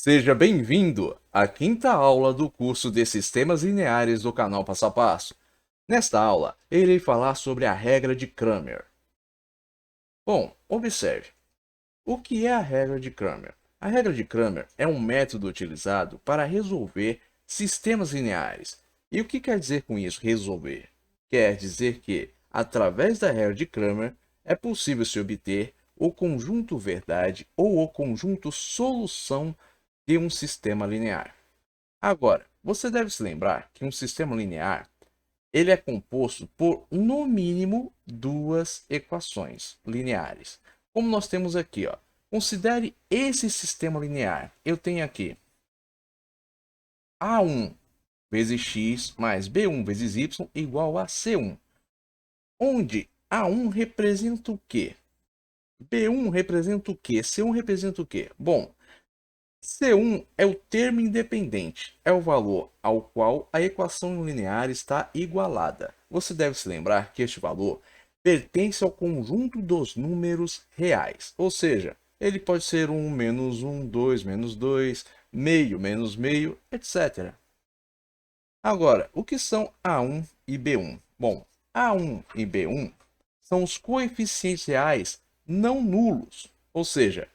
Seja bem-vindo à quinta aula do curso de Sistemas Lineares do canal Passo a Passo. Nesta aula, irei falar sobre a regra de Cramer. Bom, observe. O que é a regra de Cramer? A regra de Cramer é um método utilizado para resolver sistemas lineares. E o que quer dizer com isso, resolver? Quer dizer que, através da regra de Cramer, é possível se obter o conjunto verdade ou o conjunto solução de um sistema linear. Agora, você deve se lembrar que um sistema linear ele é composto por, no mínimo, duas equações lineares. Como nós temos aqui, ó, considere esse sistema linear. Eu tenho aqui A1 vezes x mais B1 vezes y igual a C1, onde A1 representa o quê? B1 representa o quê? C1 representa o quê? Bom, C1 é o termo independente, é o valor ao qual a equação linear está igualada. Você deve se lembrar que este valor pertence ao conjunto dos números reais, ou seja, ele pode ser 1 menos 1, 2 menos 2, meio menos meio, etc. Agora, o que são A1 e B1? Bom, A1 e B1 são os coeficientes reais não nulos, ou seja,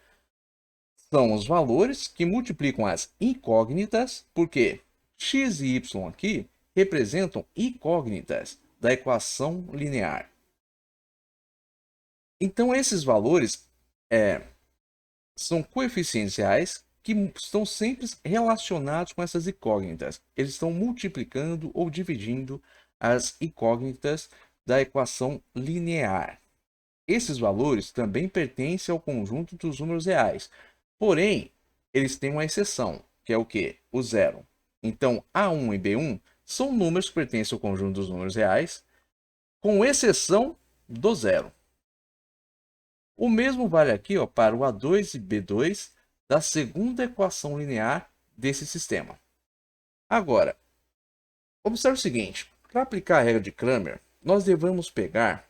são os valores que multiplicam as incógnitas, porque x e y aqui representam incógnitas da equação linear. Então, esses valores são coeficientes reais que estão sempre relacionados com essas incógnitas. Eles estão multiplicando ou dividindo as incógnitas da equação linear. Esses valores também pertencem ao conjunto dos números reais. Porém, eles têm uma exceção, que é o quê? O zero. Então, A1 e B1 são números que pertencem ao conjunto dos números reais, com exceção do zero. O mesmo vale aqui, ó, para o A2 e B2 da segunda equação linear desse sistema. Agora, observe o seguinte: para aplicar a regra de Cramer, nós devemos pegar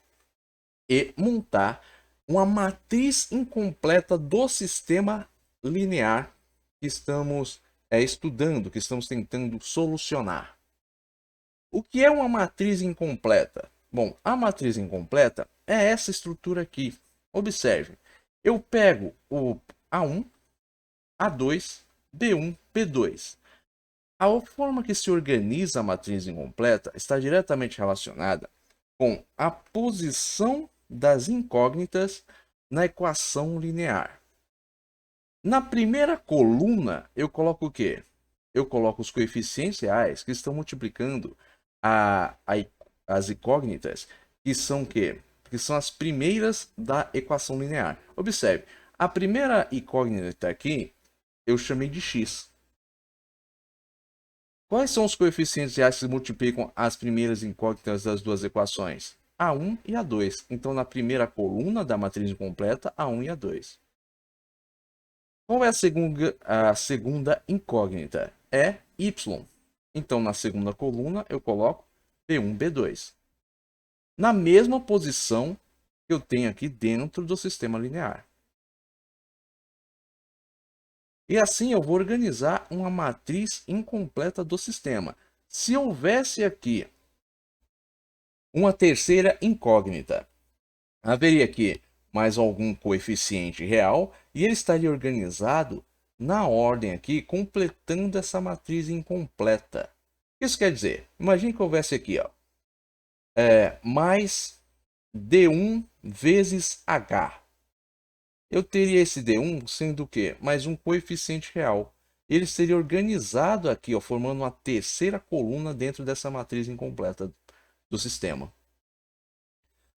e montar uma matriz incompleta do sistema linear que estamos estudando, que estamos tentando solucionar. O que é uma matriz incompleta? Bom, a matriz incompleta é essa estrutura aqui. Observe, eu pego o A1, A2, B1, B2. A forma que se organiza a matriz incompleta está diretamente relacionada com a posição das incógnitas na equação linear. Na primeira coluna, eu coloco o quê? Eu coloco os coeficientes reais que estão multiplicando as incógnitas, que são o quê? Que são as primeiras da equação linear. Observe, a primeira incógnita aqui eu chamei de x. Quais são os coeficientes reais que multiplicam as primeiras incógnitas das duas equações? A1 e A2. Então, na primeira coluna da matriz incompleta, A1 e A2. Qual é a segunda incógnita? É y. Então, na segunda coluna, eu coloco B1, B2. Na mesma posição que eu tenho aqui dentro do sistema linear. E assim eu vou organizar uma matriz incompleta do sistema. Se houvesse aqui uma terceira incógnita, haveria aqui mais algum coeficiente real e ele estaria organizado na ordem aqui, completando essa matriz incompleta. Isso quer dizer, imagine que houvesse aqui, ó, mais D1 vezes H. Eu teria esse D1 sendo o quê? Mais um coeficiente real. Ele seria organizado aqui, ó, formando uma terceira coluna dentro dessa matriz incompleta do sistema.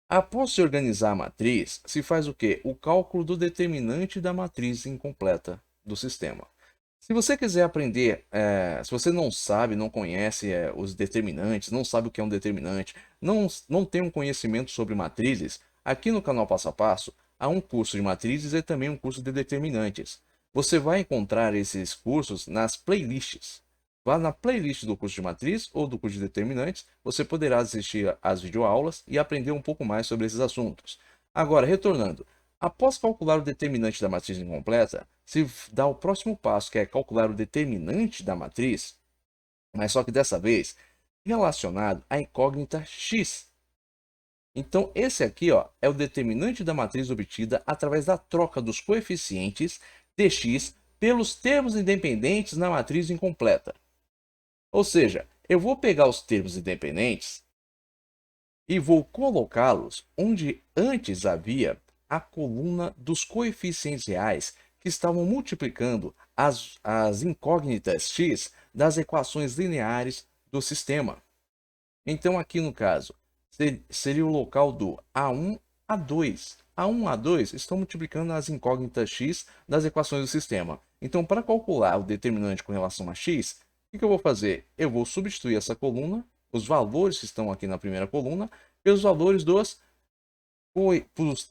Após se organizar a matriz, se faz o quê? O cálculo do determinante da matriz incompleta do sistema. Se você quiser aprender, se você não sabe, não conhece os determinantes, não sabe o que é um determinante, não tem um conhecimento sobre matrizes, aqui no canal Passo a Passo há um curso de matrizes e também um curso de determinantes. Você vai encontrar esses cursos nas playlists. Vá na playlist do curso de matriz ou do curso de determinantes, você poderá assistir às videoaulas e aprender um pouco mais sobre esses assuntos. Agora, retornando, Após calcular o determinante da matriz incompleta, se dá o próximo passo, que é calcular o determinante da matriz, mas só que dessa vez relacionado à incógnita x. Então, esse aqui, ó, é o determinante da matriz obtida através da troca dos coeficientes dx pelos termos independentes na matriz incompleta. Ou seja, eu vou pegar os termos independentes e vou colocá-los onde antes havia a coluna dos coeficientes reais que estavam multiplicando as incógnitas x das equações lineares do sistema. Então, aqui no caso, seria o local do A1, A2. A1, A2 estão multiplicando as incógnitas x das equações do sistema. Então, para calcular o determinante com relação a x, o que eu vou fazer? Eu vou substituir essa coluna, os valores que estão aqui na primeira coluna, pelos valores dos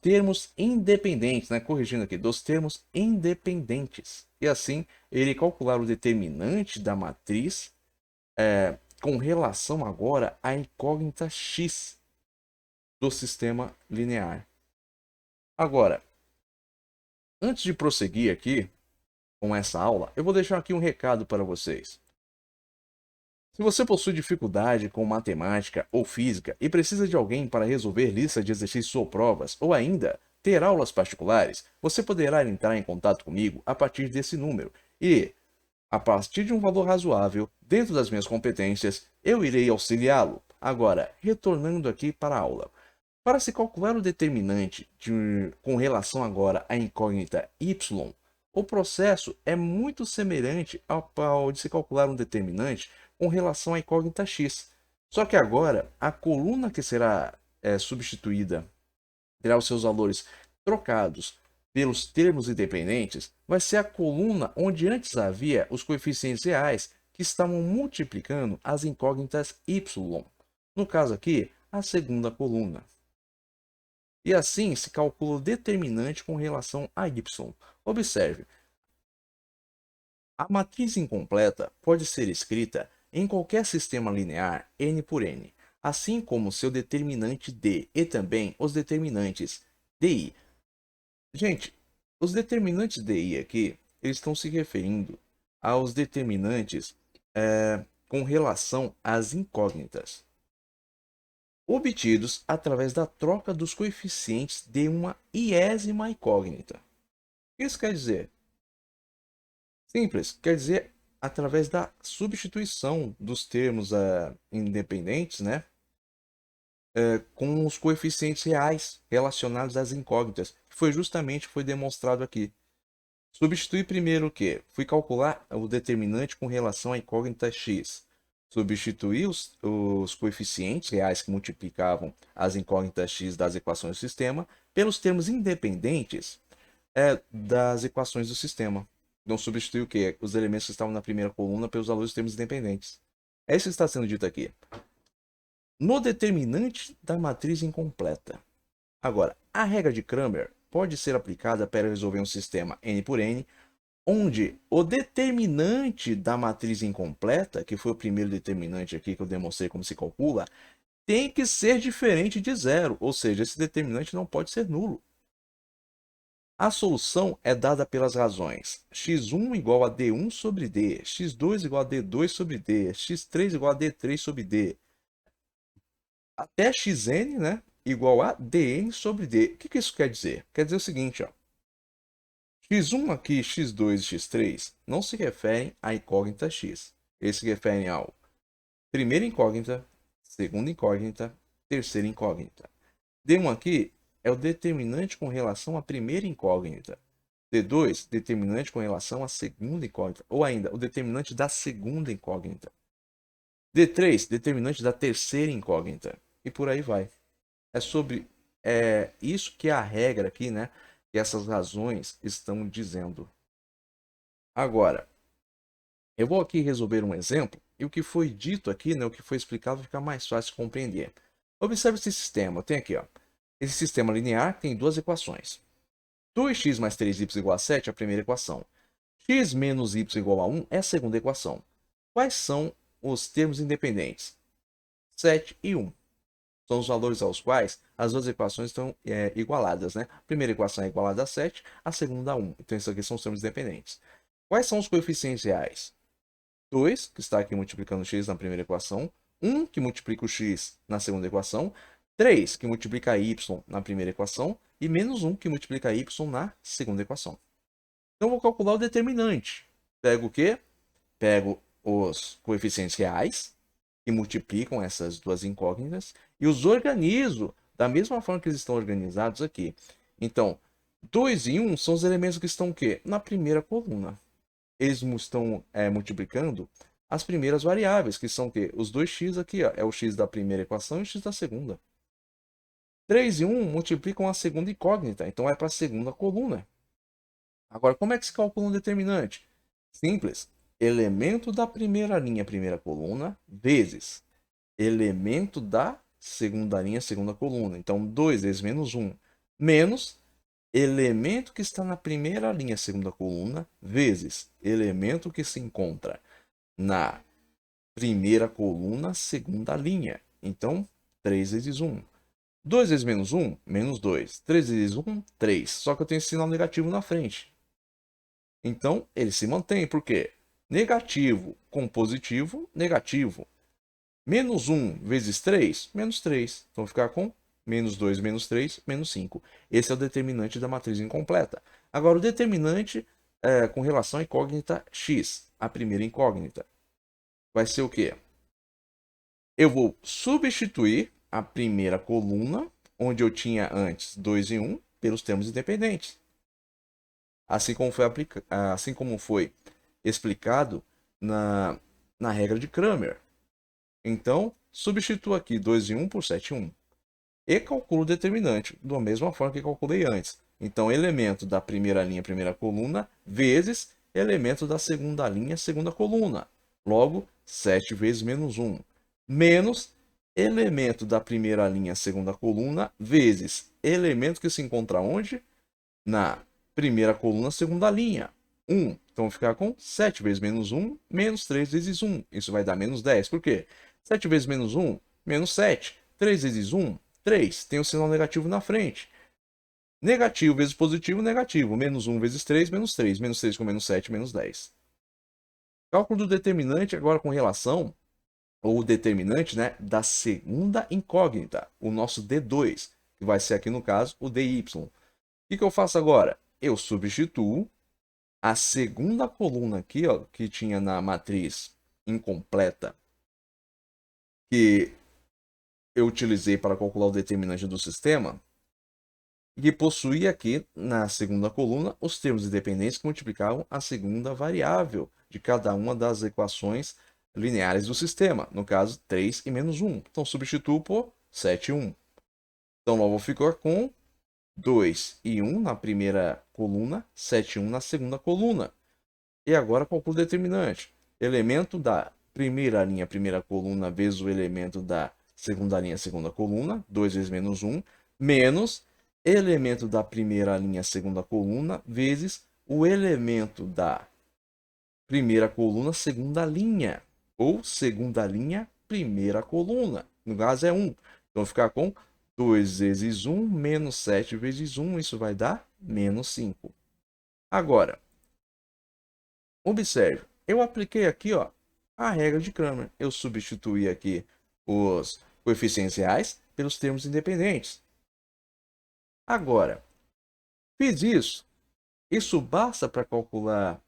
termos independentes, né? Corrigindo aqui, dos termos independentes. E assim, ele calcular o determinante da matriz com relação agora à incógnita x do sistema linear. Agora, antes de prosseguir aqui com essa aula, eu vou deixar aqui um recado para vocês. Se você possui dificuldade com matemática ou física e precisa de alguém para resolver lista de exercícios ou provas, ou ainda ter aulas particulares, você poderá entrar em contato comigo a partir desse número e, a partir de um valor razoável, dentro das minhas competências, eu irei auxiliá-lo. Agora, retornando aqui para a aula. Para se calcular o determinante com relação agora à incógnita y, o processo é muito semelhante ao de se calcular um determinante com relação à incógnita x. Só que agora, a coluna que será substituída terá os seus valores trocados pelos termos independentes, vai ser a coluna onde antes havia os coeficientes reais que estavam multiplicando as incógnitas y. No caso aqui, a segunda coluna. E assim se calcula o determinante com relação a y. Observe, a matriz incompleta pode ser escrita em qualquer sistema linear n por n, assim como seu determinante d e também os determinantes di. Gente, os determinantes di aqui, eles estão se referindo aos determinantes com relação às incógnitas, obtidos através da troca dos coeficientes de uma iésima incógnita. O que isso quer dizer? Simples, quer dizer através da substituição dos termos independentes, né, com os coeficientes reais relacionados às incógnitas, que foi justamente foi demonstrado aqui. Substituir primeiro o quê? Fui calcular o determinante com relação à incógnita x. Substituir os coeficientes reais que multiplicavam as incógnitas x das equações do sistema pelos termos independentes das equações do sistema. Então, substituir o quê? Os elementos que estavam na primeira coluna pelos valores dos termos independentes. É isso que está sendo dito aqui. No determinante da matriz incompleta. Agora, a regra de Cramer pode ser aplicada para resolver um sistema n por n, onde o determinante da matriz incompleta, que foi o primeiro determinante aqui que eu demonstrei como se calcula, tem que ser diferente de zero, ou seja, esse determinante não pode ser nulo. A solução é dada pelas razões x1 igual a d1 sobre d, x2 igual a d2 sobre d, x3 igual a d3 sobre d, até xn, né, igual a dn sobre d. O que isso quer dizer? Quer dizer o seguinte, ó, x1 aqui, x2 e x3 não se referem à incógnita x. Eles se referem ao primeira incógnita, segunda incógnita, terceira incógnita. D1 aqui é o determinante com relação à primeira incógnita. D2, determinante com relação à segunda incógnita. Ou ainda, o determinante da segunda incógnita. D3, determinante da terceira incógnita. E por aí vai. É sobre isso que é a regra aqui, né? Que essas razões estão dizendo. Agora, eu vou aqui resolver um exemplo. E o que foi dito aqui, né? O que foi explicado, fica mais fácil de compreender. Observe esse sistema. Tem aqui, ó. Esse sistema linear tem duas equações. 2x mais 3y igual a 7 é a primeira equação. X menos y igual a 1 é a segunda equação. Quais são os termos independentes? 7 e 1. são os valores aos quais as duas equações estão igualadas, né? A primeira equação é igualada a 7, a segunda a 1. Então, isso aqui são os termos dependentes. Quais são os coeficientes reais? 2, que está aqui multiplicando x na primeira equação. 1, que multiplica o x na segunda equação. 3, que multiplica y na primeira equação. E menos 1, que multiplica y na segunda equação. Então, eu vou calcular o determinante. Pego o quê? Pego os coeficientes reais, que multiplicam essas duas incógnitas, e os organizo da mesma forma que eles estão organizados aqui. Então, 2 e 1 são os elementos que estão o quê? Na primeira coluna. Eles estão multiplicando as primeiras variáveis, que são o quê? Os 2x aqui, ó, é o x da primeira equação e o x da segunda. 3 e 1 multiplicam a segunda incógnita, então é para a segunda coluna. Agora, como é que se calcula um determinante? Simples. Elemento da primeira linha, primeira coluna, vezes elemento da segunda linha, segunda coluna. Então, 2 vezes menos 1, menos elemento que está na primeira linha, segunda coluna, vezes elemento que se encontra na primeira coluna, segunda linha. Então, 3 vezes 1. 2 vezes menos 1, menos 2. 3 vezes 1, 3. Só que eu tenho esse sinal negativo na frente. Então, ele se mantém. Por quê? Negativo com positivo, negativo. Menos 1 vezes 3, menos 3. Então, vai ficar com menos 2 menos 3, menos 5. Esse é o determinante da matriz incompleta. Agora, o determinante com relação à incógnita x, a primeira incógnita, vai ser o quê? Eu vou substituir a primeira coluna, onde eu tinha antes 2 e 1, pelos termos independentes. Assim como foi explicado na regra de Cramer. Então, substituo aqui 2 e 1 por 7 e 1. E calculo o determinante, da mesma forma que calculei antes. Então, elemento da primeira linha, primeira coluna, vezes elemento da segunda linha, segunda coluna. Logo, 7 vezes menos 1. Menos elemento da primeira linha, segunda coluna, vezes elemento que se encontra onde? Na primeira coluna, segunda linha. 1. Então, vou ficar com 7 vezes menos 1, menos 3 vezes 1. Isso vai dar menos 10. Por quê? 7 vezes menos 1, menos 7. 3 vezes 1, 3. Tem o sinal negativo na frente. Negativo vezes positivo, negativo. Menos 1 vezes 3, menos 3. Menos 3 com menos 7, menos 10. Cálculo do determinante agora com relação ou determinante, né, da segunda incógnita, o nosso D2, que vai ser aqui no caso o DY. O que eu faço agora? Eu substituo a segunda coluna aqui, ó, que tinha na matriz incompleta, que eu utilizei para calcular o determinante do sistema, e possuía aqui na segunda coluna os termos independentes que multiplicavam a segunda variável de cada uma das equações lineares do sistema, no caso 3 e menos 1. Então substituo por 7 e 1. Então logo ficou com 2 e 1 na primeira coluna, 7 e 1 na segunda coluna. E agora calculo o determinante. Elemento da primeira linha, primeira coluna, vezes o elemento da segunda linha, segunda coluna, 2 vezes menos 1, menos elemento da primeira linha, segunda coluna, vezes o elemento da primeira coluna, segunda linha, ou segunda linha, primeira coluna. No caso é 1. Então, vou ficar com 2 vezes 1, menos 7 vezes 1, isso vai dar menos 5. Agora, observe, eu apliquei aqui, ó, a regra de Cramer. Eu substituí aqui os coeficientes reais pelos termos independentes. Agora, fiz isso. Isso basta para calcular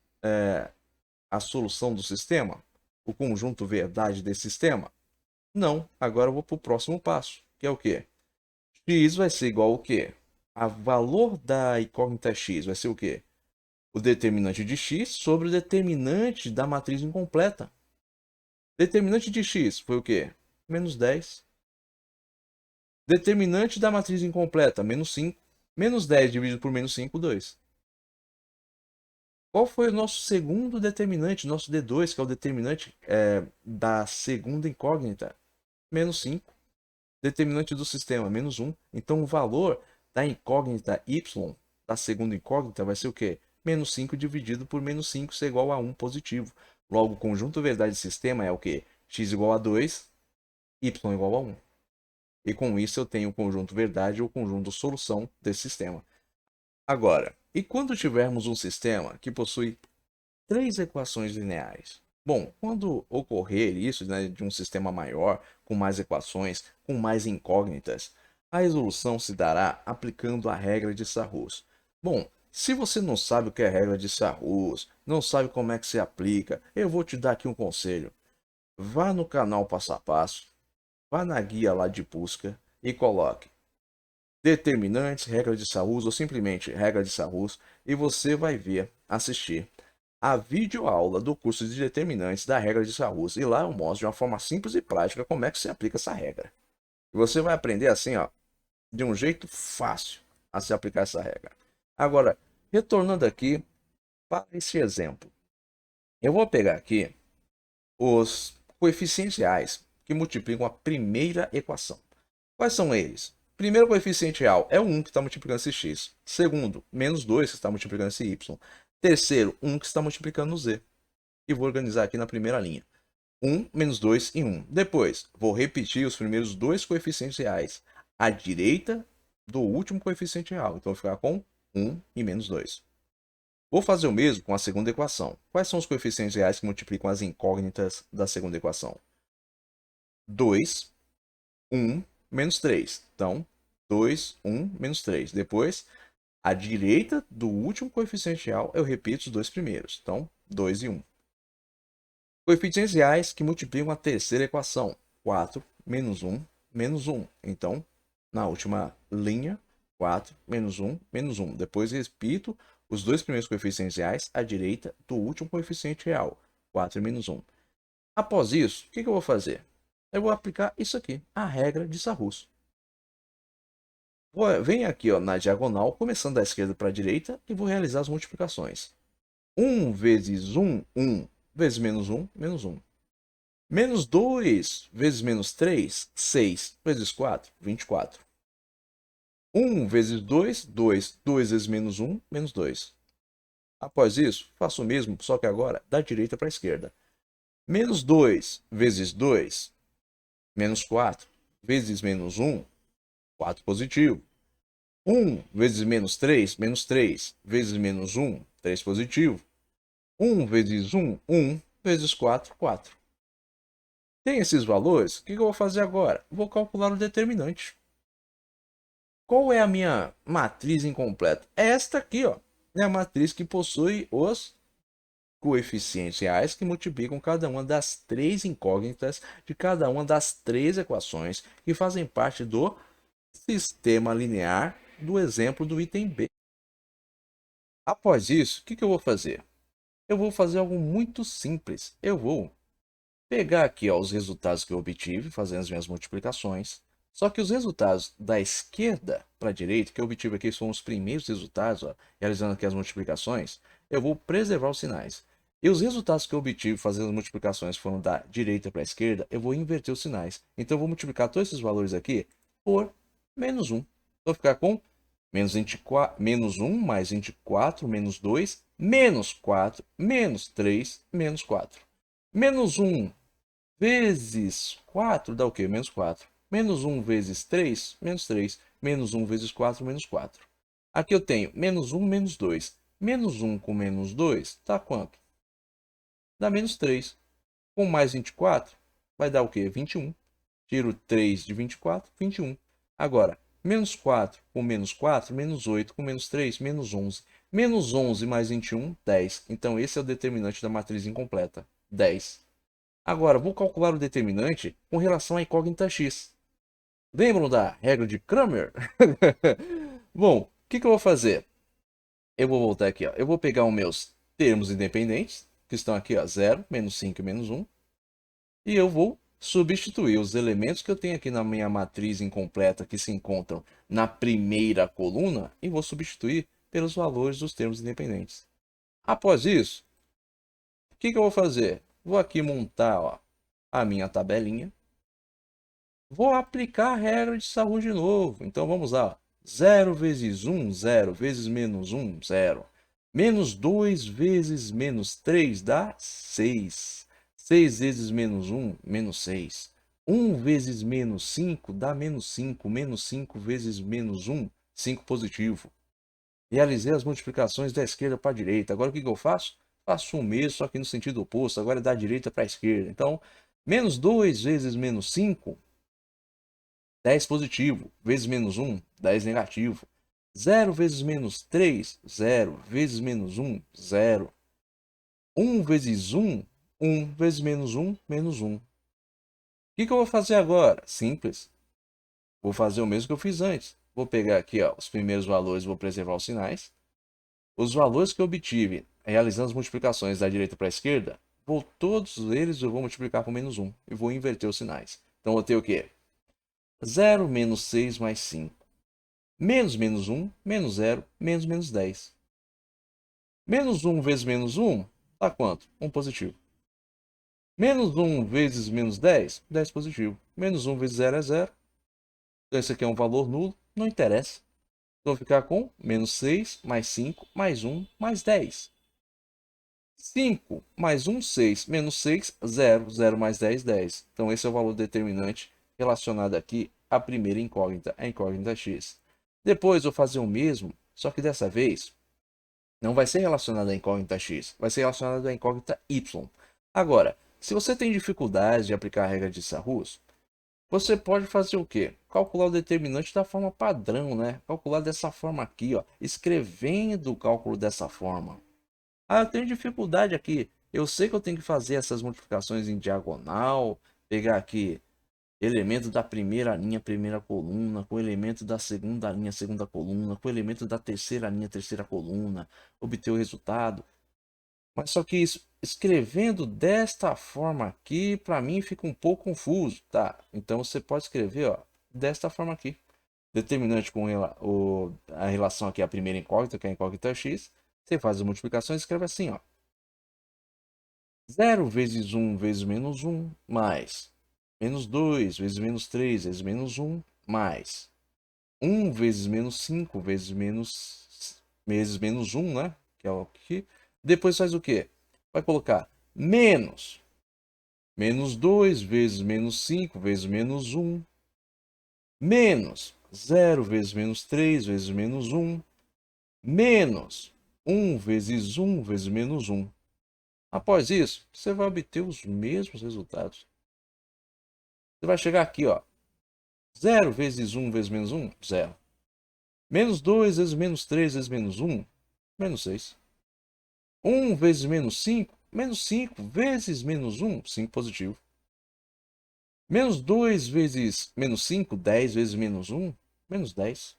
a solução do sistema? O conjunto verdade desse sistema? Não. Agora eu vou para o próximo passo, que é o quê? X vai ser igual ao quê? A valor da incógnita x vai ser o quê? O determinante de x sobre o determinante da matriz incompleta. Determinante de x foi o quê? Menos 10. Determinante da matriz incompleta, menos 5. Menos 10 dividido por menos 5, 2. Qual foi o nosso segundo determinante, nosso D2, que é o determinante da segunda incógnita? Menos 5. Determinante do sistema, menos 1. Então, o valor da incógnita y, da segunda incógnita, vai ser o quê? Menos 5 dividido por menos 5, isso é igual a 1 positivo. Logo, o conjunto verdade do sistema é o quê? X igual a 2, y igual a 1. E com isso eu tenho o conjunto verdade ou conjunto solução desse sistema. Agora, e quando tivermos um sistema que possui três equações lineares? Bom, quando ocorrer isso, né, de um sistema maior, com mais equações, com mais incógnitas, a resolução se dará aplicando a regra de Sarrus. Bom, se você não sabe o que é a regra de Sarrus, não sabe como é que se aplica, eu vou te dar aqui um conselho. Vá no canal Passo a Passo, vá na guia lá de busca e coloque determinantes, regra de Sarrus ou simplesmente regra de Sarrus e você vai ver, assistir a videoaula do curso de determinantes da regra de Sarrus. E lá eu mostro de uma forma simples e prática como é que se aplica essa regra. E você vai aprender assim, ó, de um jeito fácil a se aplicar essa regra. Agora, retornando aqui para esse exemplo. Eu vou pegar aqui os coeficientes reais que multiplicam a primeira equação. Quais são eles? Primeiro coeficiente real é o 1 que está multiplicando esse x. Segundo, menos 2 que está multiplicando esse y. Terceiro, 1 que está multiplicando o z. E vou organizar aqui na primeira linha. 1, menos 2 e 1. Depois, vou repetir os primeiros dois coeficientes reais à direita do último coeficiente real. Então, vou ficar com 1 e menos 2. Vou fazer o mesmo com a segunda equação. Quais são os coeficientes reais que multiplicam as incógnitas da segunda equação? 2, 1, menos 3. Então, 2, 1, menos 3. Depois, à direita do último coeficiente real, eu repito os dois primeiros. Então, 2 e 1. Coeficientes reais que multiplicam a terceira equação. 4 menos 1, menos 1. Então, na última linha, 4 menos 1, menos 1. Depois, repito os dois primeiros coeficientes reais à direita do último coeficiente real. 4 menos 1. Após isso, o que eu vou fazer? Eu vou aplicar isso aqui, a regra de Sarrus. Venho aqui ó, na diagonal, começando da esquerda para a direita, e vou realizar as multiplicações. 1 vezes 1, 1, vezes menos 1, menos 1. Menos 2 vezes menos 3, 6, vezes 4, 24. 1 vezes 2, 2. 2 vezes menos 1, menos 2. Após isso, faço o mesmo, só que agora da direita para a esquerda. Menos 2 vezes 2, menos 4, vezes menos 1, 4 positivo. 1 vezes menos 3, menos 3, vezes menos 1, 3 positivo. 1 vezes 1, 1, vezes 4, 4. Tem esses valores, o que eu vou fazer agora? Vou calcular o determinante. Qual é a minha matriz incompleta? É esta aqui, ó. É a matriz que possui os coeficientes reais que multiplicam cada uma das três incógnitas de cada uma das três equações que fazem parte do sistema linear do exemplo do item B. Após isso, o que eu vou fazer? Eu vou fazer algo muito simples. Eu vou pegar aqui ó, os resultados que eu obtive fazendo as minhas multiplicações. Só que os resultados da esquerda para a direita, que eu obtive aqui, são os primeiros resultados, ó, realizando aqui as multiplicações, eu vou preservar os sinais. E os resultados que eu obtive fazendo as multiplicações foram da direita para a esquerda, eu vou inverter os sinais. Então eu vou multiplicar todos esses valores aqui por menos 1. Então eu vou ficar com menos 24, menos 1 mais 24, menos 2, menos 4, menos 3, menos 4. Menos 1 vezes 4 dá o quê? Menos 4. Menos 1 vezes 3, menos 3. Menos 1 vezes 4, menos 4. Aqui eu tenho menos 1, menos 2. Menos 1 com menos 2 dá quanto? Dá menos 3. Com mais 24 vai dar o quê? 21. Tiro 3 de 24, 21. Agora, menos 4 com menos 4, menos 8 com menos 3, menos 11. Menos 11 mais 21, 10. Então, esse é o determinante da matriz incompleta, 10. Agora, vou calcular o determinante com relação à incógnita x. Lembram da regra de Cramer? Bom, o que eu vou fazer? Eu vou voltar aqui. Ó. Eu vou pegar os meus termos independentes, que estão aqui, ó, 0, menos 5 e menos 1. E eu vou substituir os elementos que eu tenho aqui na minha matriz incompleta, que se encontram na primeira coluna, e vou substituir pelos valores dos termos independentes. Após isso, o que eu vou fazer? Vou aqui montar ó, a minha tabelinha. Vou aplicar a regra de Sarrus de novo. Então vamos lá. 0 vezes 1, 0. Vezes menos 1, 0. Menos 2 vezes menos 3 dá 6. 6 vezes menos 1, menos 6. 1 vezes menos 5 dá menos 5. Menos 5 vezes menos 1, 5 positivo. Realizei as multiplicações da esquerda para a direita. Agora o que eu faço? Faço o mesmo, só que no sentido oposto. Agora é da direita para a esquerda. Então, menos 2 vezes menos 5, 10 positivo. Vezes menos 1, 10 negativo. 0 vezes menos 3, 0. Vezes menos 1, 0. 1 vezes 1, 1 vezes menos 1, menos 1. O que eu vou fazer agora? Simples. Vou fazer o mesmo que eu fiz antes. Vou pegar aqui ó, os primeiros valores, vou preservar os sinais. Os valores que eu obtive realizando as multiplicações da direita para a esquerda, todos eles eu vou multiplicar por menos 1 e vou inverter os sinais. Então, eu vou ter o quê? 0 menos 6 mais 5. Menos menos 1, menos 0, menos menos 10. Menos 1 vezes menos 1 dá quanto? 1 positivo. Menos 1 vezes menos 10, 10 positivo. Menos 1 vezes 0 é 0. Então, esse aqui é um valor nulo, não interessa. Então, vou ficar com menos 6 mais 5 mais 1 mais 10. 5 mais 1, 6. Menos 6, 0. 0 mais 10, 10. Então, esse é o valor determinante relacionado aqui à primeira incógnita, a incógnita x. Depois, eu vou fazer o mesmo, só que dessa vez não vai ser relacionado à incógnita x, vai ser relacionado à incógnita y. Agora, se você tem dificuldade de aplicar a regra de Sarrus, você pode fazer o quê? Calcular o determinante da forma padrão, né? Calcular dessa forma aqui, ó, escrevendo o cálculo dessa forma. Ah, eu tenho dificuldade aqui. Eu sei que eu tenho que fazer essas multiplicações em diagonal, pegar aqui elemento da primeira linha, primeira coluna, com elemento da segunda linha, segunda coluna, com elemento da terceira linha, terceira coluna, obter o resultado. Mas só que escrevendo desta forma aqui, para mim fica um pouco confuso, tá? Então você pode escrever, ó, desta forma aqui. Determinante com a relação aqui, a primeira incógnita, que é a incógnita x. Você faz as multiplicações e escreve assim, ó. 0 vezes 1 vezes menos 1 mais menos 2 vezes menos 3 vezes menos 1 mais 1 vezes menos 5 vezes menos 1, né? Que é o que. Depois faz o quê? Vai colocar menos 2 vezes menos 5 vezes menos 1 menos 0 vezes menos 3 vezes menos 1 menos 1 vezes 1 vezes menos 1. Após isso, você vai obter os mesmos resultados. Você vai chegar aqui, ó. 0 vezes 1 vezes menos 1, 0. Menos 2 vezes menos 3 vezes menos 1, menos 6. 1 vezes menos 5, menos 5 vezes menos 1, 5 positivo. Menos 2 vezes menos 5, 10 vezes menos 1, menos 10.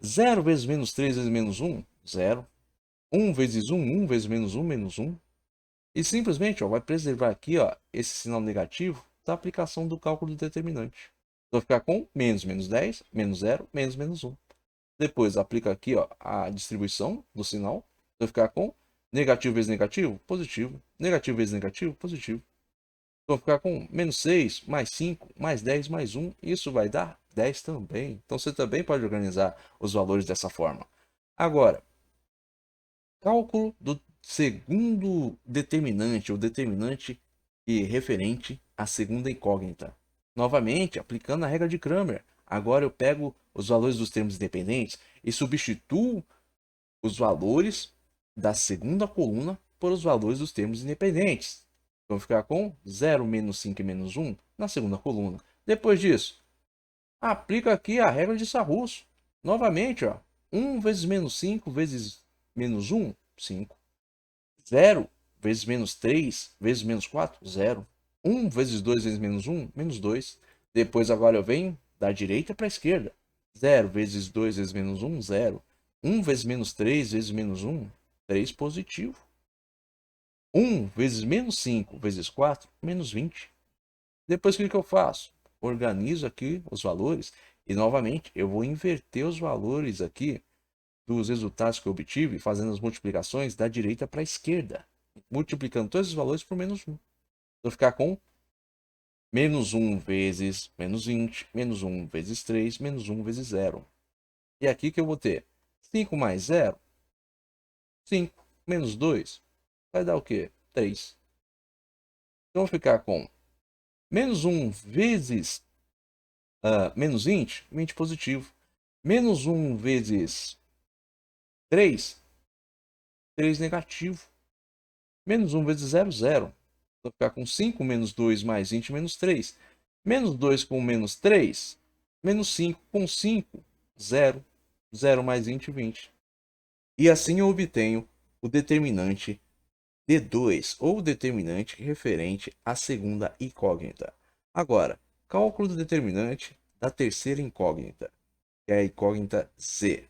0 vezes menos 3 vezes menos 1, 0. 1 vezes 1, 1 vezes menos 1, menos 1. E simplesmente ó, vai preservar aqui ó, esse sinal negativo da aplicação do cálculo do determinante. Vou ficar com menos menos 10, menos 0, menos menos 1. Depois aplica aqui ó, a distribuição do sinal. Vou ficar com negativo vezes negativo, positivo. Negativo vezes negativo, positivo. Vou ficar com menos 6, mais 5, mais 10, mais 1. Isso vai dar 10 também. Então você também pode organizar os valores dessa forma. Agora, cálculo do segundo determinante, ou determinante referente à segunda incógnita. Novamente, aplicando a regra de Cramer. Agora eu pego os valores dos termos independentes e substituo os valores da segunda coluna por os valores dos termos independentes. Vamos ficar com 0, menos 5 e menos 1 na segunda coluna. Depois disso, aplica aqui a regra de Sarrus. Novamente, ó, 1 vezes menos 5 vezes menos 1, 5. 0 vezes menos 3 vezes menos 4, 0. 1 vezes 2 vezes menos 1, menos 2. Depois agora eu venho da direita para a esquerda. 0 vezes 2 vezes menos 1, 0. 1 vezes menos 3 vezes menos 1, 3 positivo. 1 vezes menos 5 vezes 4, menos 20. Depois o que eu faço? Organizo aqui os valores e novamente eu vou inverter os valores aqui dos resultados que eu obtive fazendo as multiplicações da direita para a esquerda, multiplicando todos os valores por menos 1. Vou ficar com menos 1 vezes menos 20, menos 1 vezes 3, menos 1 vezes 0. E aqui que eu vou ter 5 mais 0, 5, menos 2, vai dar o quê? 3. Então, vou ficar com Menos 1 vezes menos 20, 20 positivo. Menos 1 vezes 3, 3 negativo. Menos 1 vezes 0, 0. Vou ficar com 5 menos 2 mais 20 menos 3. Menos 2 com menos 3. Menos 5 com 5. 0. 0 mais 20, 20. E assim eu obtenho o determinante D2, ou determinante referente à segunda incógnita. Agora, cálculo do determinante da terceira incógnita, que é a incógnita Z.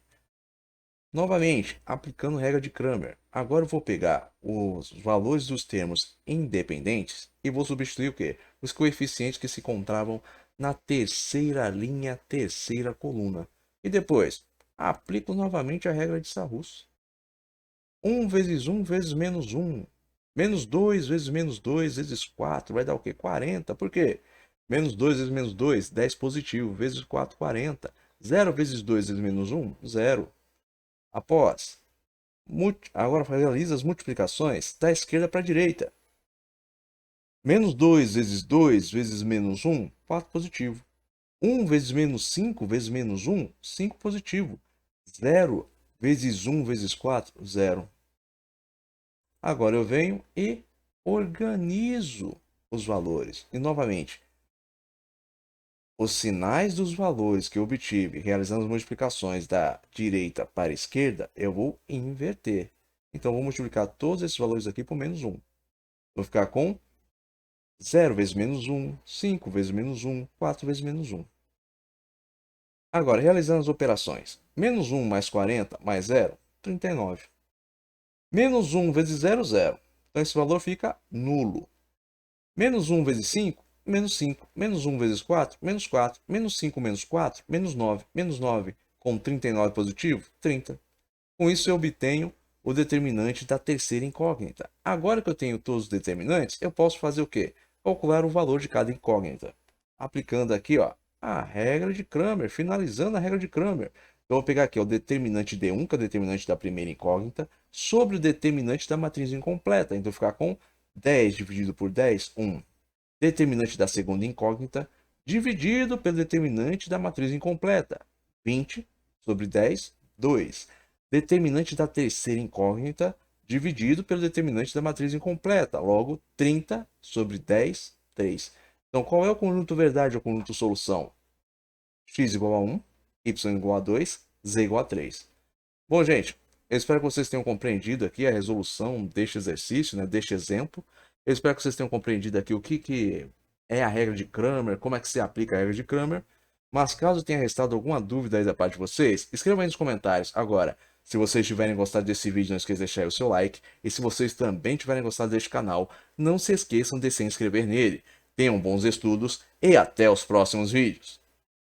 Novamente, aplicando regra de Cramer. Agora eu vou pegar os valores dos termos independentes e vou substituir o quê? Os coeficientes que se encontravam na terceira linha, terceira coluna. E depois, aplico novamente a regra de Sarrus. 1 vezes 1 vezes menos 1. Menos 2 vezes menos 2 vezes 4 vai dar o quê? 40. Por quê? Menos 2 vezes menos 2, 10 positivo, vezes 4, 40. 0 vezes 2 vezes menos 1, 0. Após, agora realiza as multiplicações da esquerda para a direita. Menos 2 vezes 2 vezes menos 1, 4 positivo. 1 vezes menos 5 vezes menos 1, 5 positivo. 0 vezes 1 vezes 4, 0. Agora eu venho e organizo os valores. E novamente, os sinais dos valores que eu obtive realizando as multiplicações da direita para a esquerda, eu vou inverter. Então, vou multiplicar todos esses valores aqui por menos 1. Vou ficar com 0 vezes menos 1, 5 vezes menos 1, 4 vezes menos 1. Agora, realizando as operações. Menos 1 mais 40 mais 0, 39. Menos 1 vezes 0, 0. Então, esse valor fica nulo. Menos 1 vezes 5, menos 5. Menos 1 vezes 4, menos 4. Menos 5 menos 4, menos 9. Menos 9 com 39 positivo, 30. Com isso eu obtenho o determinante da terceira incógnita. Agora que eu tenho todos os determinantes, eu posso fazer o quê? Calcular o valor de cada incógnita. Aplicando aqui a regra de Cramer, finalizando a regra de Cramer. Então, eu vou pegar aqui o determinante D1, que é o determinante da primeira incógnita, sobre o determinante da matriz incompleta. Então, eu vou ficar com 10 dividido por 10, 1. Determinante da segunda incógnita, dividido pelo determinante da matriz incompleta, 20 sobre 10, 2. Determinante da terceira incógnita, dividido pelo determinante da matriz incompleta, logo 30 sobre 10, 3. Então, qual é o conjunto verdade ou conjunto solução? X igual a 1, y igual a 2, z igual a 3. Bom, gente, eu espero que vocês tenham compreendido aqui a resolução deste exercício, né, deste exemplo. Eu espero que vocês tenham compreendido aqui o que é a regra de Cramer, como é que se aplica a regra de Cramer. Mas caso tenha restado alguma dúvida aí da parte de vocês, escrevam aí nos comentários. Agora, se vocês tiverem gostado desse vídeo, não esqueçam de deixar aí o seu like. E se vocês também tiverem gostado deste canal, não se esqueçam de se inscrever nele. Tenham bons estudos e até os próximos vídeos.